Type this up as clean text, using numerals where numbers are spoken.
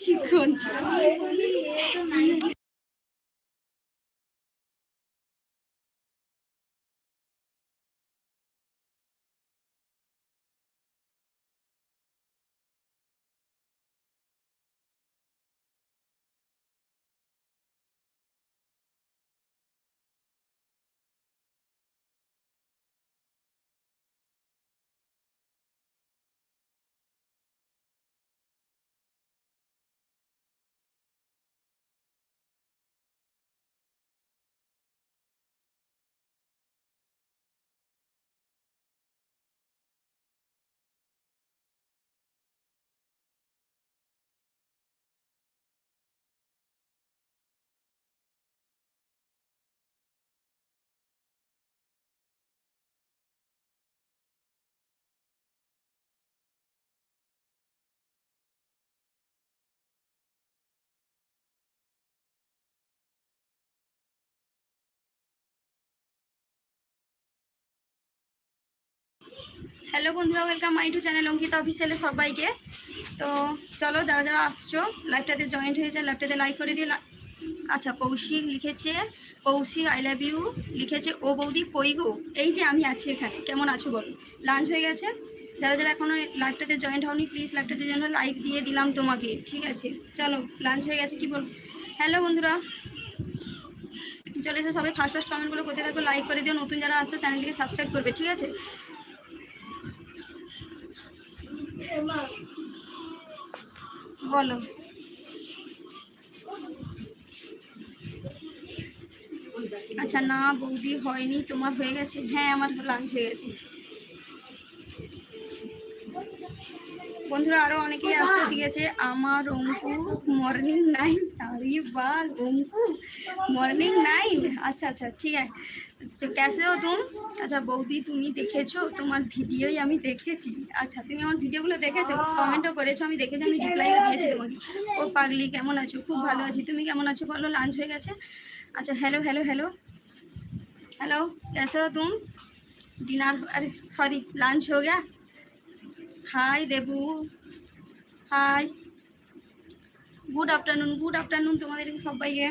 চিকন হ্যালো বন্ধুরা, welcome my to channel Ankita অফিসিয়ালে সবাইকে। তো চলো, যারা যারা আসছো লাইভটাতে জয়েন্ট হয়েছে, লাইভটাতে লাইক করে দিয়ে। আচ্ছা, কৌশিক লিখেছে, কৌশিক আই লাভ ইউ লিখেছে। ও বৌদি কই গো? এই যে আমি আছি এখানে। কেমন আছো বলো? লাঞ্চ হয়ে গেছে? যারা যারা এখনও লাইভটাতে জয়েন্ট হওনি প্লিজ লাইভটাতে জন্য লাইক দিয়ে দিলাম তোমাকে, ঠিক আছে? চলো, লাঞ্চ হয়ে গেছে, কি বল? হ্যালো বন্ধুরা, চলে এসো সবাই। ফার্স্ট ফার্স্ট কমেন্টগুলো করতে থাকো, লাইক করে দিও। নতুন যারা আসছো চ্যানেলটিকে সাবস্ক্রাইব করবে, ঠিক আছে? বলো। আচ্ছা, না বৌদি হয়নি, তোমার হয়ে গেছে? হ্যাঁ, আমার লাঞ্চ হয়ে গেছে। বন্ধুরা আরও অনেকেই আসছে, ঠিক আছে? আমার অঙ্কু মর্নিং 9। আরে বা, অঙ্কু মর্নিং 9। আচ্ছা আচ্ছা, ঠিক আছে। कैसे हो तुम? আচ্ছা বৌদি, তুমি দেখেছো? তোমার ভিডিওই আমি দেখেছি। আচ্ছা, তুমি আমার ভিডিওগুলো দেখেছো, কমেন্টও করেছো, আমি দেখেছি, আমি রিপ্লাইও দিয়েছি তোমাকে। ও পাগলি, কেমন আছো? খুব ভালো আছি, তুমি কেমন আছো বলো? লাঞ্চ হয়ে গেছে? अच्छा हेलो हेलो हेलो हेलो, कैसे हो तुम? डिनर, अरे सॉरी, लंच हो गया? हाय देबू, हाय, गुड आफ्टरनून तुम्हारे सबाइके।